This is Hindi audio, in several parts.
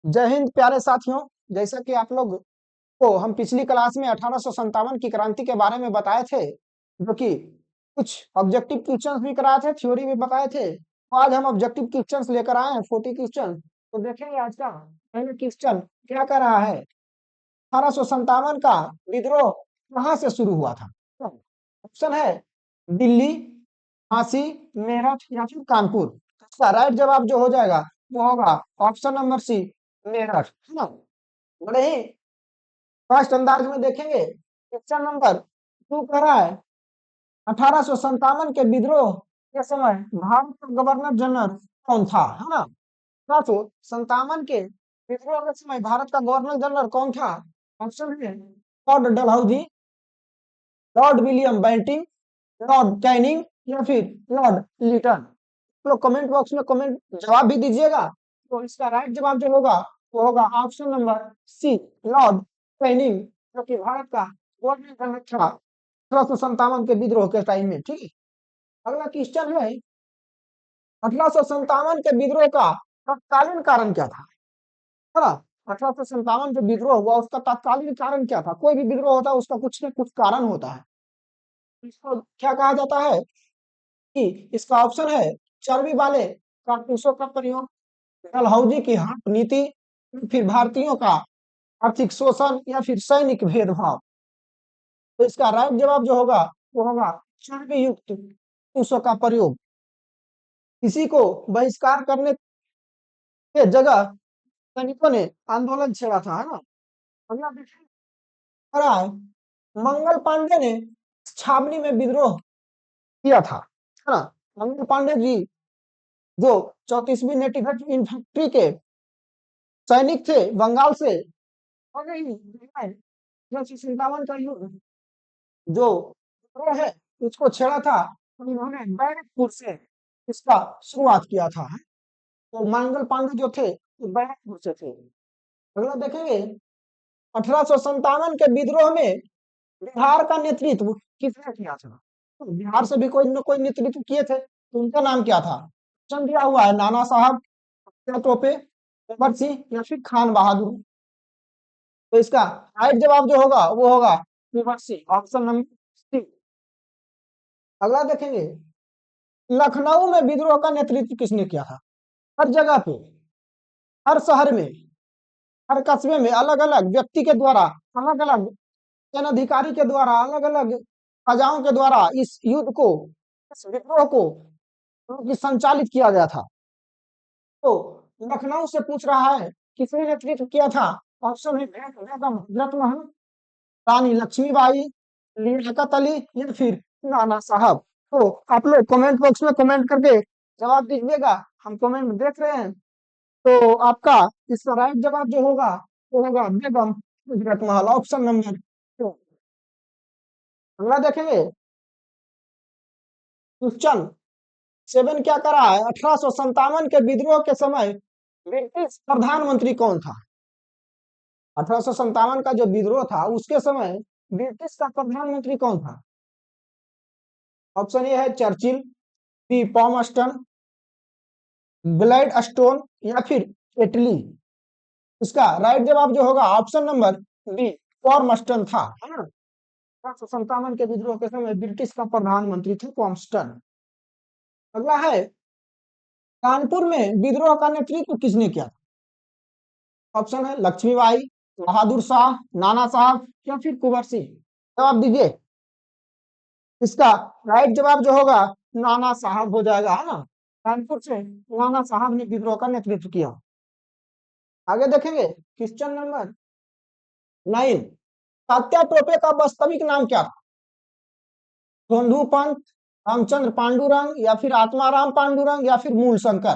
जय हिंद प्यारे साथियों। जैसा कि आप लोग को हम पिछली क्लास में 1857 की क्रांति के बारे में बताए थे, जो कि कुछ ऑब्जेक्टिव क्वेश्चंस भी कराए थे, थ्योरी भी बताए थे। तो आज हम ऑब्जेक्टिव क्वेश्चंस लेकर आए हैं 40 क्वेश्चन। तो देखेंगे आज का पहला क्वेश्चन क्या कर रहा है। 1857 का विद्रोह कहाँ से शुरू हुआ था? ऑप्शन है दिल्ली, झांसी, मेरठ या फिर कानपुर। तो इसका राइट जवाब जो हो जाएगा वो होगा ऑप्शन नंबर सी, मेरठ, है ना। बड़े ही फास्ट अंदाज में देखेंगे। क्वेश्चन नंबर 2 कह रहा है 1857 के विद्रोह के समय भारत का गवर्नर जनरल कौन था, है ना। 1857 के विद्रोह के समय भारत का गवर्नर जनरल कौन था? ऑप्शन है Lord Dalhousie, Lord William Bentinck, Lord Canning या फिर लॉर्ड लिटन। तो कमेंट बॉक्स में कमेंट जवाब भी दीजिएगा। तो इसका राइट जवाब जो होगा वो होगा option number C, Lord Canning, जो कि भारत का गवर्नर जनरल था 1857 के विद्रोह के टाइम में। ठीक है। अगला क्वेश्चन है 1857 के विद्रोह का तत्कालीन कारण क्या था, है ना। 1857 जो विद्रोह हुआ उसका तत्कालीन कारण क्या था? कोई भी विद्रोह होता है उसका कुछ न कुछ कारण होता है। इसको क्या कहा जाता है कि इसका ऑप्शन है चर्बी वाले कारतूसों का प्रयोग, डलहौजी की हट नीति, फिर भारतीयों का आर्थिक शोषण या फिर सैनिक भेदभाव। तो इसका राइट जवाब जो होगा वो होगा चर्बी युक्त कारतूसों का प्रयोग। इसी को बहिष्कार करने के जगह सैनिकों ने आंदोलन छेड़ा था, है ना। अगला देखिए, रहा है मंगल पांडे ने छावनी में विद्रोह किया था, है ना। मंगल पांडे जी जो 34वीं नेटिव इन्फेंट्री के सैनिक थे बंगाल से। और नहीं, 1857 का युद्ध जो विद्रोह है उसको छेड़ा था, तो इन्होंने बैरकपुर से इसका शुरुआत किया था। तो मंगल पांडे जो थे वो बैरकपुर से थे। अगला देखेंगे 1857 के विद्रोह में बिहार का नेतृत्व किसने किया था? तो बिहार से भी कोई न कोई नेतृत्व किए थे, तो उनका नाम क्या था? ऑप्शन दिया हुआ है नाना साहब, तात्या टोपे, अकबर सिंह या फिर खान बहादुर। तो इसका राइट जवाब जो होगा वो होगा Akbar Singh, option number C. अगला देखेंगे लखनऊ में विद्रोह का नेतृत्व किसने किया था? हर जगह पे, हर शहर में, हर कस्बे में अलग अलग व्यक्ति के द्वारा, अलग अलग सेना अधिकारी के द्वारा, अलग अलग राजाओं के द्वारा इस युद्ध को, इस विद्रोह को संचालित किया गया था। तो लखनऊ से पूछ रहा है किसने नेतृत्व किया था? ऑप्शन है बेगम हजरत महल, रानी लक्ष्मीबाई, लियाकत अली या फिर नाना साहब। तो आप लोग कमेंट बॉक्स में कमेंट करके जवाब दीजिएगा। हम कमेंट देख रहे हैं। तो आपका इसका राइट जवाब जो होगा वो होगा बेगम हजरत महल, ऑप्शन नंबर 2। अगला देखेंगे क्वेश्चन 7 क्या करा है 1857 के विद्रोह के समय ब्रिटिश प्रधानमंत्री कौन था? 1857 का जो विद्रोह था उसके समय ब्रिटिश का प्रधानमंत्री कौन था? ऑप्शन ए है चर्चिल, बी पॉमस्टन, ग्लैड स्टोन या फिर एटली। इसका राइट जवाब जो होगा ऑप्शन नंबर बी, पॉमस्टन था, है ना। 1857 के विद्रोह के समय ब्रिटिश का प्रधानमंत्री थे पॉमस्टन। अगला है कानपुर में विद्रोह का नेतृत्व किसने किया? ऑप्शन है लक्ष्मीबाई, बहादुर शाह, नाना साहब या फिर कुंवर सिंह। जवाब दीजिए। इसका राइट जवाब जो होगा नाना साहब हो जाएगा, है ना। कानपुर से नाना साहब ने विद्रोह का नेतृत्व किया। आगे देखेंगे क्वेश्चन नंबर 9, तात्या टोपे का वास्तविक नाम क्या था? सोंधु पंत, रामचंद्र पांडुरंग या फिर आत्माराम पांडुरंग या फिर मूल शंकर।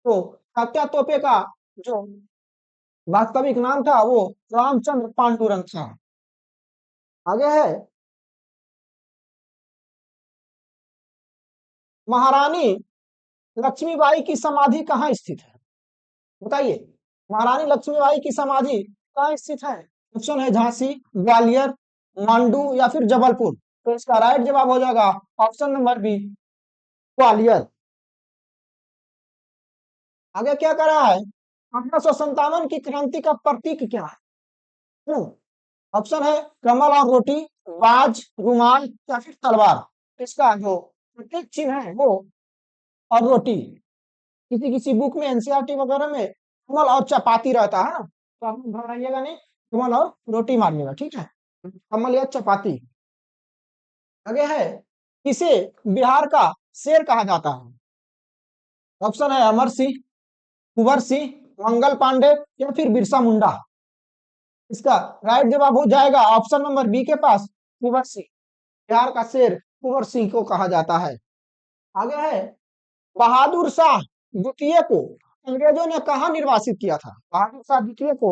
तो तात्या टोपे का जो वास्तविक नाम था वो रामचंद्र पांडुरंग था। आगे है महारानी लक्ष्मीबाई की समाधि कहाँ स्थित है? बताइए, महारानी लक्ष्मीबाई की समाधि कहाँ स्थित है? ऑप्शन है झांसी, ग्वालियर, मांडू या फिर जबलपुर। तो इसका राइट जवाब हो जाएगा ऑप्शन नंबर बी, ग्वालियर। आगे क्या कर रहा है 1857 की क्रांति का प्रतीक क्या है? क्यों? ऑप्शन है कमल और रोटी, बाज, रुमाल या फिर तलवार। इसका जो प्रतीक चिन्ह है वो और रोटी। किसी किसी बुक में एनसीईआरटी वगैरह में कमल और चपाती रहता है ना, तो आप घबराइएगा नहीं, कमल और रोटी मानिएगा, ठीक है, कमल या चपाती। आगे है, किसे बिहार का शेर कहा जाता है? ऑप्शन है अमर सिंह, कुंवर सिंह, मंगल पांडे या फिर बिरसा मुंडा। इसका राइट जवाब हो जाएगा ऑप्शन नंबर बी के पास, कुंवर सिंह। बिहार का शेर कुंवर सिंह को कहा जाता है। आगे है, बहादुर शाह द्वितीय को अंग्रेजों ने कहा निर्वासित किया था? बहादुर शाह द्वितीय को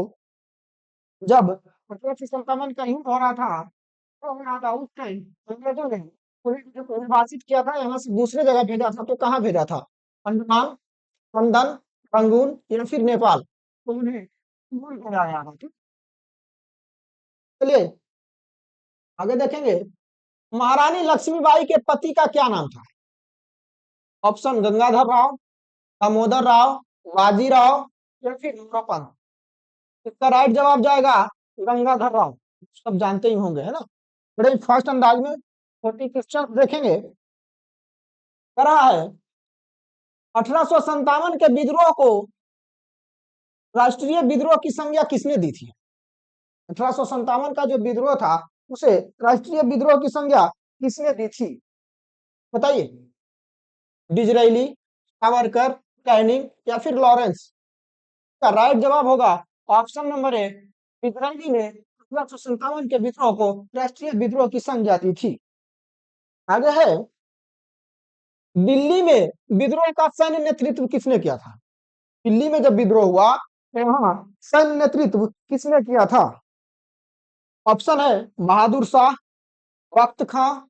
जब 1857 का युद्ध हो रहा था उस टाइम अंग्रेजों ने उन्हें जो निर्वासित किया था, यहाँ से दूसरे जगह भेजा था, तो कहाँ भेजा था? अंडमान, लंदन, रंगून या फिर नेपाल। तो उन्हें भूल गया था, ठीक। चलिए आगे देखेंगे, महारानी लक्ष्मीबाई के पति का क्या नाम था? ऑप्शन गंगाधर राव, दामोदर राव, बाजीराव या फिर मोरोपंत। इसका राइट जवाब जाएगा गंगाधर राव। सब जानते ही होंगे, है ना, बड़े फास्ट अंदाज में छोटी क्वेश्चन देखेंगे। कह रहा है 1857 के विद्रोह को राष्ट्रीय विद्रोह की संज्ञा किसने दी थी? 1857 का जो विद्रोह था उसे राष्ट्रीय विद्रोह की संज्ञा किसने दी थी? बताइए। डिजराइली, सावरकर, कैनिंग या फिर लॉरेंस। का राइट जवाब होगा ऑप्शन नंबर ए, डिजराइली ने 1857 के विद्रोह को राष्ट्रीय विद्रोह की संज्ञा दी थी। आगे है, दिल्ली में विद्रोह का सैन्य नेतृत्व किसने किया था? दिल्ली में जब विद्रोह हुआ तो यहाँ सैन्य नेतृत्व किसने किया था? ऑप्शन है बहादुर शाह, वक्त खां,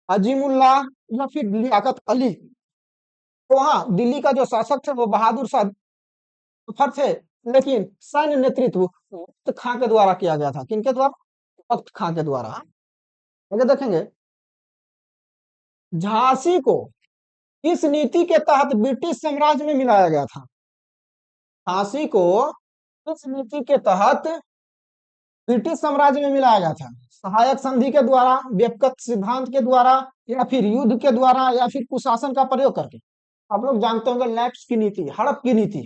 अजीमुल्लाह या फिर लियाकत अली। तो वहां दिल्ली का जो शासक थे वो बहादुर शाह जफर थे, लेकिन सैन्य नेतृत्व वक्त खां के द्वारा किया गया था। किनके द्वारा? वक्त खां के द्वारा। आगे देखेंगे, झांसी को किस नीति के तहत ब्रिटिश साम्राज्य में मिलाया गया था? झांसी को किस नीति के तहत ब्रिटिश साम्राज्य में मिलाया गया था? सहायक संधि के द्वारा, व्यक्तिगत सिद्धांत के द्वारा या फिर युद्ध के द्वारा या फिर कुशासन का प्रयोग करके? आप लोग जानते होंगे लैप्स की नीति, हड़प की नीति,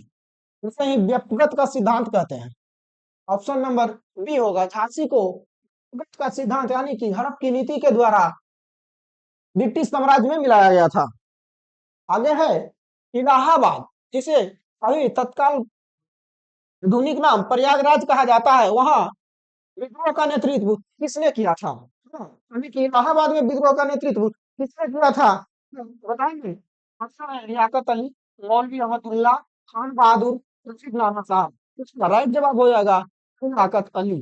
इसे ही व्यक्तिगत का सिद्धांत कहते हैं। ऑप्शन नंबर बी होगा, झांसी को व्यक्तिगत का सिद्धांत यानी कि हड़प की नीति के द्वारा ब्रिटिश साम्राज्य में मिलाया गया था। आगे है, इलाहाबाद जिसे अभी तत्काल आधुनिक नाम प्रयागराज कहा जाता है, वहां विद्रोह का नेतृत्व किसने किया था? यानी कि इलाहाबाद में विद्रोह का नेतृत्व किसने किया था, बताएंगे? ऑप्शन है लियाकत अली, मौलवी अहमदुल्लाह, खान बहादुर, रशीद नाना साहब। इसका राइट जवाब हो जाएगा लियाकत अली।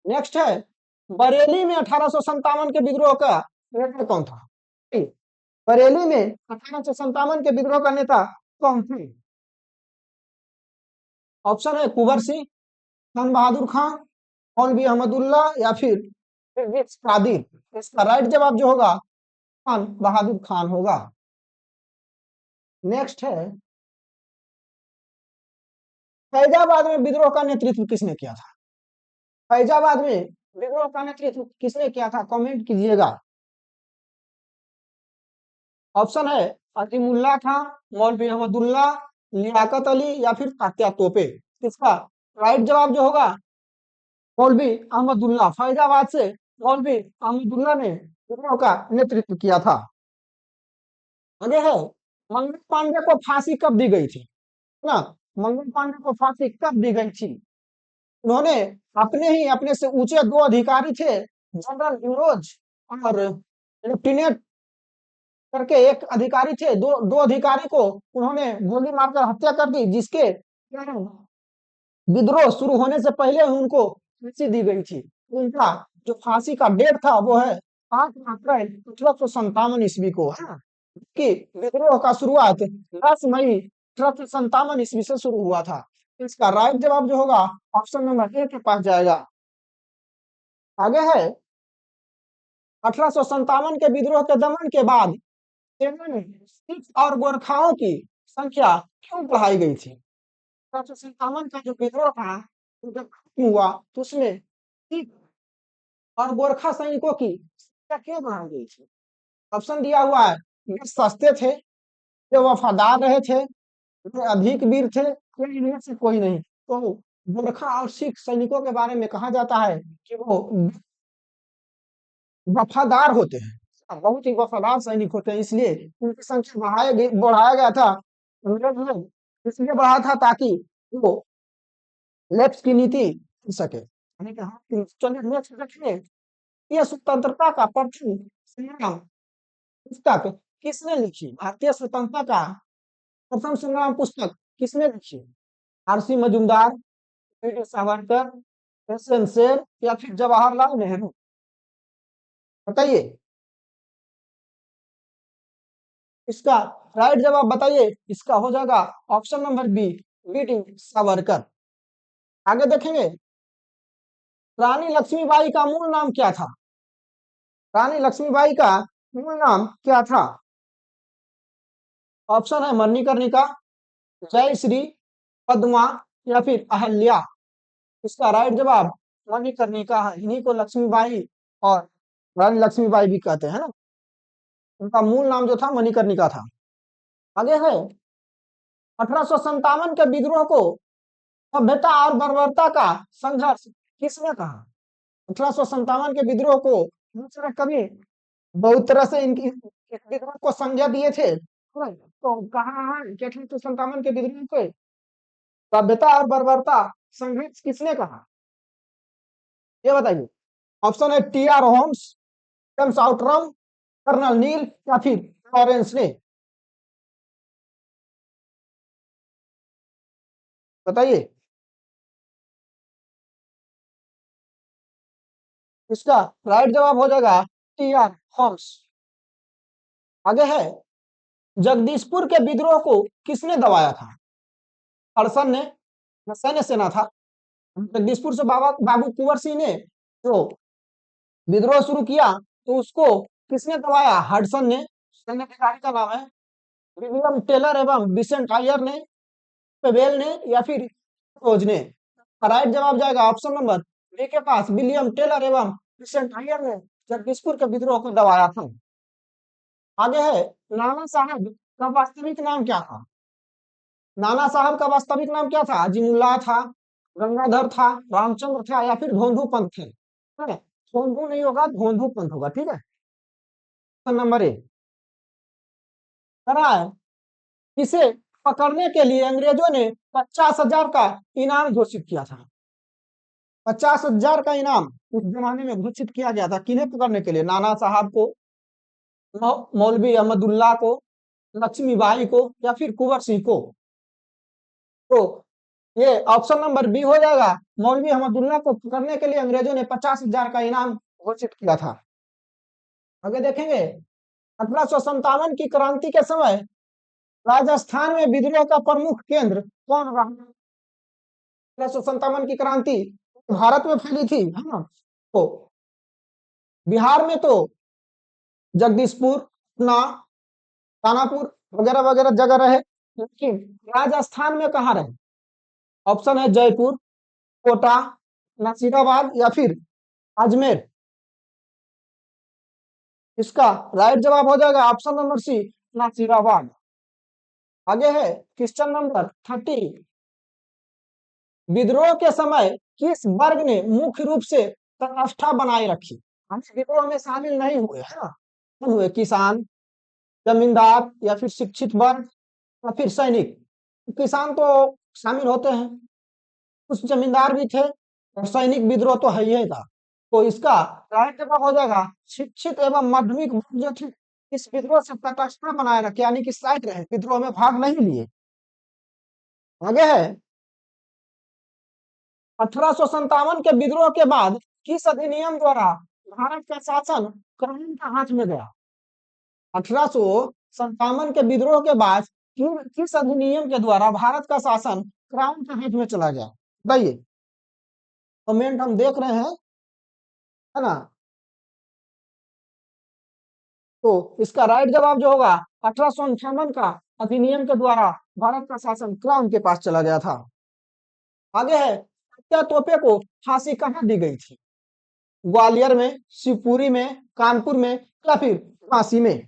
नेक्स्ट है, बरेली में 1857 के विद्रोह का नेता कौन था? बरेली में 1857 के विद्रोह का नेता कौन थे? ऑप्शन है कुंवर सिंह, खान बहादुर खां, मौलवी अहमदुल्ला या फिर कादिर। इसका राइट जवाब जो होगा खान बहादुर खान होगा। नेक्स्ट है, फैजाबाद में विद्रोह का नेतृत्व किसने किया था? फैजाबाद में विद्रोह का नेतृत्व किसने किया था, कमेंट कीजिएगा। ऑप्शन है अजीमुल्लाह खां, मौलवी अहमदुल्ला, लियाकत अली या फिर तात्या तोपे। इसका राइट जवाब जो होगा मौलवी अहमदुल्ला। फैजाबाद से मौलवी अहमदुल्ला ने विद्रोह का नेतृत्व किया था। आगे है, मंगल पांडे को फांसी कब दी गई थी? ना, मंगल पांडे को फांसी कब दी गई थी? उन्होंने अपने से ऊंचे दो अधिकारी थे, जनरल यूरोज और लेफ्टिनेंट करके एक अधिकारी थे, दो दो अधिकारी को उन्होंने गोली मारकर हत्या कर दी, जिसके कारण विद्रोह शुरू होने से पहले उनको फांसी दी गई थी। उनका जो फांसी का डेट था वो है 8 अप्रैल 1857 को, है कि विद्रोह का शुरुआत 10 मई 1857 से शुरू हुआ था। इसका राइट जवाब जो होगा ऑप्शन नंबर ए के पास जाएगा। आगे है, 1857 के विद्रोह के दमन के बाद सेना ने सिख और गोरखाओं की संख्या क्यों बढ़ाई गई थी? 1757 का जो विद्रोह था, वो जब खत्म हुआ तो उसमें सिख और गोरखा सैनिकों की संख्या क्यों बढ़ाई गई थी? ऑप्शन दिया हुआ है, ये सस्ते थे, ये वफादार रहे थे, ये अधिक वीर थे, या इनमें से कोई नहीं। तो गोरखा और सिख सैनिकों के बारे में कहा जाता है कि वो वफादार होते हैं, बहुत ही वफादार सैनिक होते हैं, इसलिए उनकी संख्या बढ़ाया गया था अंग्रेज ने, इसलिए बढ़ाया था ताकि वो लेफ्ट की नीति कर सके। मैंने कहा कि चलिए नेक्स्ट देखिए, ये स्वतंत्रता का प्रथम संग्राम पुस्तक किसने लिखी? भारतीय स्वतंत्रता का प्रथम संग्राम पुस्तक किसने लिखी? R C Majumdar, V D Savarkar, S N Sen, या फिर जवाहरलाल नेहरू? बताइए इसका राइट जवाब बताइए। इसका हो जाएगा option number B, V D Savarkar. आगे देखेंगे, रानी लक्ष्मीबाई का मूल नाम क्या था? रानी लक्ष्मीबाई का मूल नाम क्या था? ऑप्शन है मणिकर्णिका, जयश्री, पद्मा, या फिर अहल्या? इसका राइट जवाब मणिकर्णिका है। इन्हीं को लक्ष्मीबाई और रानी लक्ष्मीबाई भी कहते हैं ना। उनका मूल नाम जो था मणिकर्णिका था। आगे है, 1857 के विद्रोह को सभ्यता और बर्बरता का संघर्ष किसने कहा? 1857 के विद्रोह को दूसरे कवि बहुत तरह से इनकी इस विद्रोह को संज्ञा दिए थे, तो कहा है कि 1857 के विद्रोह को सभ्यता और बर्बरता संघर्ष किसने कहा? ये बताइए। ऑप्शन है T R Holmes, James Outram, colonel Neill, या फिर लॉरेंस ने? बताइए। इसका राइट जवाब हो जाएगा टी आर होम्स। आगे है, जगदीशपुर के विद्रोह को किसने दबाया था? हड़सन ने, सैन्य सेना था। जगदीशपुर से बाबू कुंवर सिंह ने जो विद्रोह शुरू किया, तो उसको किसने दबाया? हडसन ने, सैन्य अधिकारी का नाम है। विलियम टेलर एवं विसेंट आयर ने, पेवेल ने, या फिर रोज ने? राइट जवाब जाएगा ऑप्शन नंबर बी के पास, विलियम टेलर एवं विसेंट आयर ने जगदीशपुर के विद्रोह को दबाया था। आगे है, नाना साहब का वास्तविक नाम क्या था? नाना साहब का वास्तविक नाम क्या था? अजीमुल्लाह था, गंगाधर था, रामचंद्र था, या फिर धोंधू पंत थे? धोंधू नहीं होगा, धोंधू पंत होगा, ठीक है। नंबर ए करा है, इसे पकड़ने के लिए अंग्रेजों ने 50,000 का इनाम घोषित किया था। 50,000 का इनाम उस जमाने में घोषित किया गया था, किन्हें पकड़ने के लिए? नाना साहब को, मौलवी अहमदुल्ला को, लक्ष्मीबाई को, या फिर कुंवर सिंह को? तो ये ऑप्शन नंबर बी हो जाएगा, मौलवी अहमदुल्ला को पकड़ने के लिए अंग्रेजों ने 50,000 का इनाम घोषित किया था। आगे देखेंगे, 1857 की क्रांति के समय राजस्थान में विद्रोह का प्रमुख केंद्र कौन रहा? 1857 की क्रांति भारत में फैली थी, है ना। तो बिहार में तो जगदीशपुर, पटना, दानापुर वगैरह वगैरह जगह रहे, लेकिन राजस्थान में कहाँ रहे? ऑप्शन है जयपुर, कोटा, नासिराबाद, या फिर अजमेर? इसका राइट जवाब हो जाएगा ऑप्शन नंबर सी, नासिराबाद। आगे है क्वेश्चन नंबर 30, विद्रोह के समय किस वर्ग ने मुख्य रूप से तटस्थता बनाए रखी? हम विद्रोह में शामिल नहीं हुए, है ना। कौन हुए? किसान, जमींदार, या फिर शिक्षित वर्ग, या फिर सैनिक? किसान तो शामिल होते हैं, कुछ जमींदार भी थे, और सैनिक विद्रोह तो है ही था। तो इसका राइट जवाब हो जाएगा शिक्षित एवं माध्यमिक वर्ग जो थे, इस विद्रोह से तटस्थता बनाए रखे, यानी कि साइड रहे, विद्रोह में भाग नहीं लिए। आगे है, 1857 के विद्रोह के बाद किस अधिनियम द्वारा भारत का शासन क्राउन के हाथ में गया? 1857 के विद्रोह के बाद किस अधिनियम के द्वारा भारत का शासन क्राउन के हाथ में चला गया? बताइए, कमेंट हम देख रहे हैं, है ना। तो इसका राइट जवाब जो होगा 1858 का अधिनियम के द्वारा भारत का शासन क्राउन के पास चला गया था। आगे है, तात्या तोपे को फांसी कहाँ दी गई थी? ग्वालियर में, शिवपुरी में, कानपुर में या फिर झांसी में?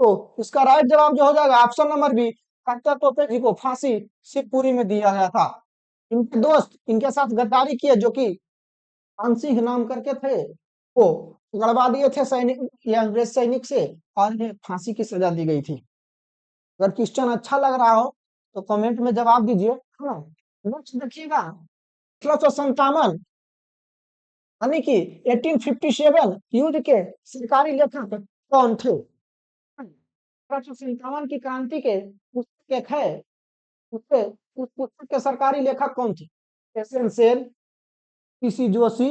तो इसका राइट जवाब जो हो जाएगा ऑप्शन नंबर बी, तात्या तोपे जी को फांसी शिवपुरी में दिया गया था। इनके दोस्त इनके साथ गद्दारी किए जो कि पान सिंह नाम करके थे, वो गड़वा दिए थे सैनिक या अंग्रेज सैनिक से, और इन्हें फांसी की सजा दी गई थी। अगर क्वेश्चन अच्छा लग रहा हो तो कमेंट में जवाब दीजिए। हाँ, नेक्स्ट देखिएगा, 1857 यानी कि 1857 युद्ध के सरकारी लेखक कौन थे? 1857 की क्रांति के पुस्तक एक है, उसके उस पुस्तक के सरकारी लेखक कौन थे? S N Sen, P C Joshi,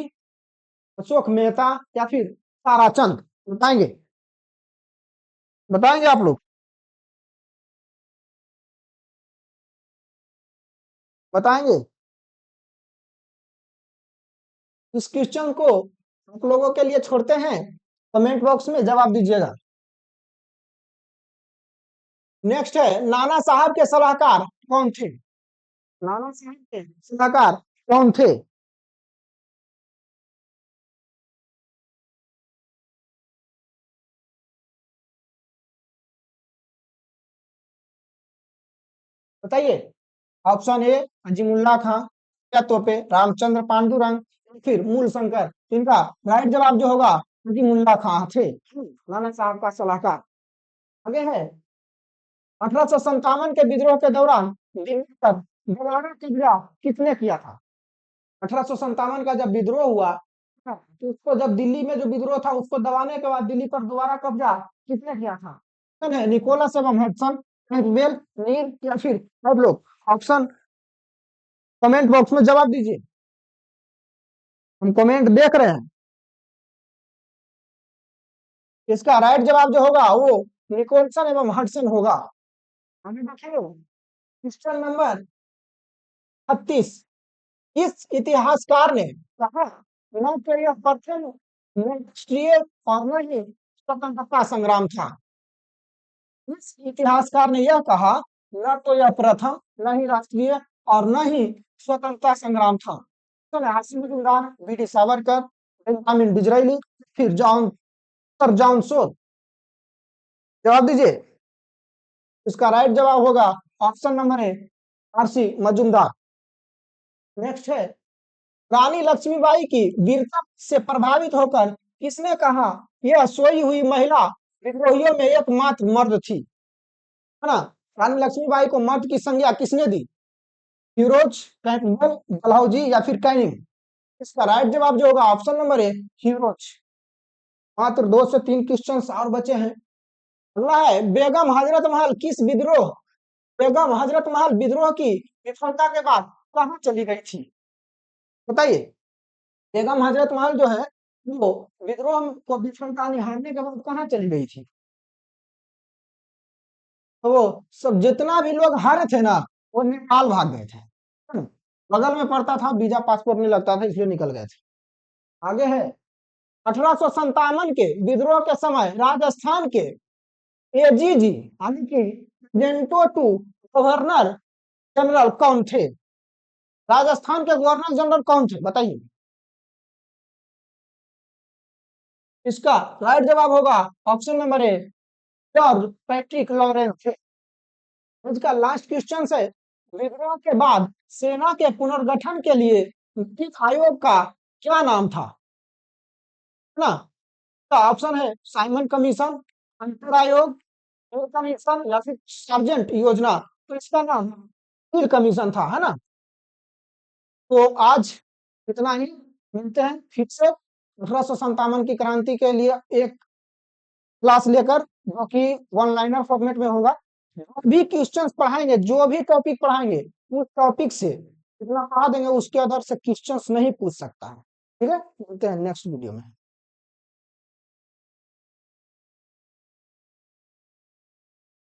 Ashok Mehta या फिर ताराचंद? बताएंगे? बताएंगे आप लोग? बताएंगे? इस क्वेश्चन को आप लोगों के लिए छोड़ते हैं, कमेंट बॉक्स में जवाब दीजिएगा। नेक्स्ट है, नाना साहब के सलाहकार कौन थे? नाना साहब के सलाहकार कौन थे? बताइए। ऑप्शन ए अजीमुल्ला खां, या तोपे, रामचंद्र पांडुरंग, फिर मूल शंकर। इनका राइट जवाब जो होगा अजीमुल्ला खां थे, नाना साहब का सलाहकार। आगे है, 1857 के विद्रोह के दौरान दिल्ली पर दोबारा कब्जा किसने किया था? 1857 का जब विद्रोह हुआ, तो उसको जब दिल्ली में जो विद्रोह था उसको दबाने के बाद दिल्ली पर दोबारा कब्जा किसने किया था? ऑप्शन है निकोलस एवं हडसन, कैंपबेल, नील या फिर सब लोग। ऑप्शन कमेंट बॉक्स में जवाब दीजिए, हम कमेंट देख रहे हैं। इसका राइट जवाब जो होगा वो निकोलसन एवं हडसन होगा। हमें देखिए क्वेश्चन नंबर 36, इस इतिहासकार ने कहा न तो यह प्रथम राष्ट्रीय और न ही स्वतंत्रता संग्राम था? इस इतिहासकार ने यह कहा न तो यह प्रथम, न ही राष्ट्रीय और न ही स्वतंत्रता संग्राम था। तो Hashim Majumdar, B D Savarkar, Benjamin Disraeli, फिर जॉन सर जॉन शोर? जवाब दीजिए। इसका राइट जवाब होगा ऑप्शन नंबर है आरसी मजूमदार। नेक्स्ट है, रानी लक्ष्मीबाई की वीरता से प्रभावित होकर किसने कहा यह सोई हुई महिला विद्रोहियों में एकमात्र मर्द थी? है ना? रानी लक्ष्मीबाई को मर्द की संज्ञा किसने दी? फिरोज, कैंपबेल, डलहौजी या फिर कैनिंग? इसका राइट जवाब जो होगा ऑप्शन नंबर है फिरोज। मात्र 2 से 3 क्वेश्चन और बचे हैं। अगला है, बेगम हजरत महल विद्रोह की विफलता के बाद कहाँ चली गई थी? बताइए। बेगम हजरत महल जो है वो विद्रोह को विफलता निहारने के बाद कहाँ चली गई थी? तो वो सब जितना भी लोग हारे थे ना, वो नेपाल भाग गए थे। बगल में पड़ता था, वीजा पासपोर्ट नहीं लगता था, इसलिए निकल गए थे। आगे है, 1857 के विद्रोह के समय राजस्थान के एजीजी यानी कि जेंटो टू गवर्नर जनरल कौन थे? राजस्थान के गवर्नर जनरल कौन थे? बताइए। इसका राइट जवाब होगा option number A George Patrick Lawrence थे। इसका लास्ट क्वेश्चन है, विद्रोह के बाद सेना के पुनर्गठन के लिए गठित आयोग का क्या नाम था? ना, तो ऑप्शन है साइमन कमीशन, अंतर आयोग, कमीशन या फिर सार्जेंट योजना। तो इसका नाम हिल कमीशन था, है ना? तो आज इतना ही, मिलते हैं फिर से 1857 की क्रांति के लिए एक क्लास लेकर, जो कि वन लाइनर फॉर्मेट में होगा। जो भी क्वेश्चंस पढ़ाएंगे, जो भी टॉपिक पढ़ाएंगे, उस टॉपिक से इतना पढ़ा देंगे, उसके आधार से क्वेश्चंस नहीं पूछ सकता है। ठीक है, मिलते हैं नेक्स्ट वीडियो में।